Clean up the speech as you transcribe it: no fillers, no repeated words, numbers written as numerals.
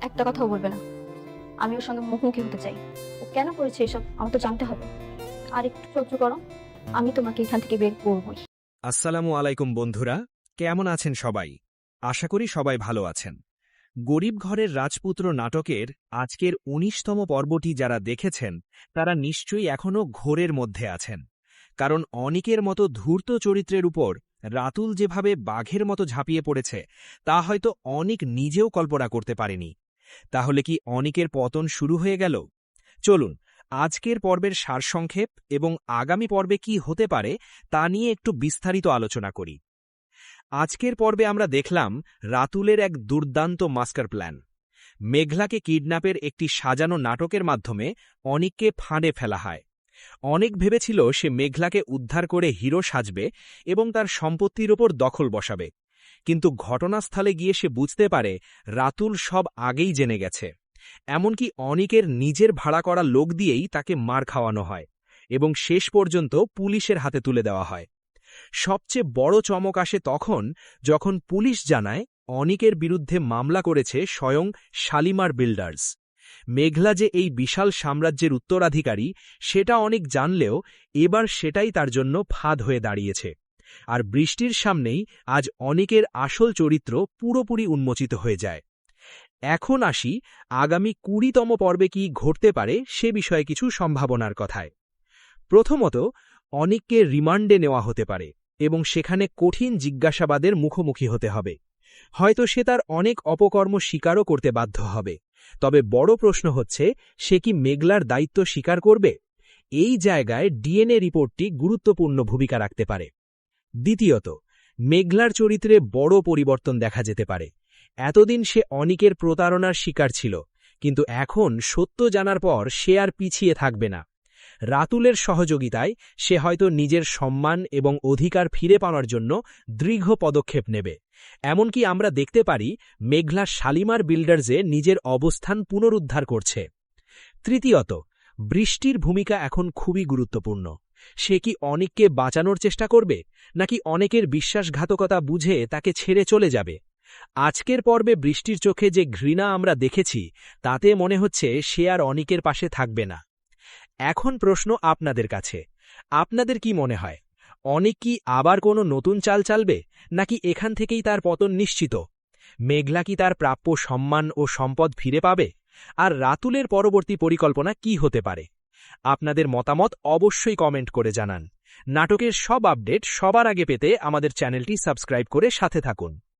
একটা কথাও বলবে না। আমি ওর সঙ্গে মুখোমুখি হতে চাই। ও কেন করেছে এসব আমার তো জানতে হবে। আর একটু সহ্য করো, আমি তোমাকে এখান থেকে বের করবই। আসসালামু আলাইকুম বন্ধুরা, কেমন আছেন সবাই? আশা করি সবাই ভালো আছেন। গরিব ঘরের রাজপুত্র নাটকের আজকের ১৯তম পর্বটি যারা দেখেছেন তারা নিশ্চয়ই এখনও ঘোরের মধ্যে আছেন। কারণ অনিকের মতো ধূর্ত চরিত্রের উপর রাতুল যেভাবে বাঘের মতো ঝাঁপিয়ে পড়েছে তা হয়তো অনিক নিজেও কল্পনা করতে পারেনি। তাহলে কি অনিকের পতন শুরু হয়ে গেল? চলুন আজকের পর্বের সারসংক্ষেপ এবং আগামী পর্বে কি হতে পারে তা নিয়ে একটু বিস্তারিত আলোচনা করি। আজকের পর্বে আমরা দেখলাম রাতুলের এক দুর্দান্ত মাস্টার প্ল্যান। মেঘলাকে কিডন্যাপের একটি সাজানো নাটকের মাধ্যমে অনিককে ফাঁদে ফেলা হয়। অনেক ভেবেছিল সে মেঘলাকে উদ্ধার করে হিরো সাজবে এবং তার সম্পত্তির ওপর দখল বসাবে, কিন্তু ঘটনাস্থলে গিয়ে সে বুঝতে পারে রাতুল সব আগেই জেনে গেছে। এমনকি অনিকের নিজের ভাড়া করা লোক দিয়েই তাকে মার খাওয়ানো হয় এবং শেষ পর্যন্ত পুলিশের হাতে তুলে দেওয়া হয়। সবচেয়ে বড় চমক আসে তখন যখন পুলিশ জানায় অনিকের বিরুদ্ধে মামলা করেছে স্বয়ং শালিমার বিল্ডার্স। মেঘলা যে এই বিশাল সাম্রাজ্যের উত্তরাধিকারী সেটা অনেক জানলেও এবার সেটাই তার জন্য ফাঁদ হয়ে দাঁড়িয়েছে। আর বৃষ্টির সামনেই আজ অনিকের আসল চরিত্র পুরোপুরি উন্মোচিত হয়ে যায়। এখন আসি আগামী ২০তম পর্বে কি ঘটতে পারে সে বিষয়ে কিছু সম্ভাবনার কথায়। প্রথমত, অনিককে রিমান্ডে নেওয়া হতে পারে এবং সেখানে কঠিন জিজ্ঞাসাবাদের মুখোমুখি হতে হবে। হয়তো সে তার অনেক অপকর্ম স্বীকারও করতে বাধ্য হবে। তবে বড় প্রশ্ন হচ্ছে, সে কি মেঘলার দায়িত্ব স্বীকার করবে? এই জায়গায় ডিএনএ রিপোর্টটি গুরুত্বপূর্ণ ভূমিকা রাখতে পারে। দ্বিতীয়ত, মেঘলার চরিত্রে বড় পরিবর্তন দেখা যেতে পারে। এতদিন সে অনিকের প্রতারণার শিকার ছিল, কিন্তু এখন সত্য জানার পর সে আর পিছিয়ে থাকবে না। রাতুলের সহযোগিতায় সে হয়তো নিজের সম্মান এবং অধিকার ফিরে পাওয়ার জন্য দৃঢ় পদক্ষেপ নেবে। এমনকি আমরা দেখতে পারি মেঘলা শালিমার বিল্ডার্সে নিজের অবস্থান পুনরুদ্ধার করছে। তৃতীয়ত, বৃষ্টির ভূমিকা এখন খুবই গুরুত্বপূর্ণ। সে কি অনিককে বাঁচানোর চেষ্টা করবে, নাকি অনেকের বিশ্বাসঘাতকতা বুঝে তাকে ছেড়ে চলে যাবে? আজকের পর্বে বৃষ্টির চোখে যে ঘৃণা আমরা দেখেছি তাতে মনে হচ্ছে সে আর অনিকের পাশে থাকবে না। এখন প্রশ্ন আপনাদের কাছে, আপনাদের কি মনে হয়, অনিক কি আবার কোনো নতুন চাল চালবে, নাকি এখান থেকেই তার পতন নিশ্চিত? মেঘলা কি তার প্রাপ্য সম্মান ও সম্পদ ফিরে পাবে? আর রাতুলের পরবর্তী পরিকল্পনা কি হতে পারে? আপনাদের মতামত অবশ্যই কমেন্ট করে জানান। নাটকের সব আপডেট সবার আগে পেতে আমাদের চ্যানেলটি সাবস্ক্রাইব করে সাথে থাকুন।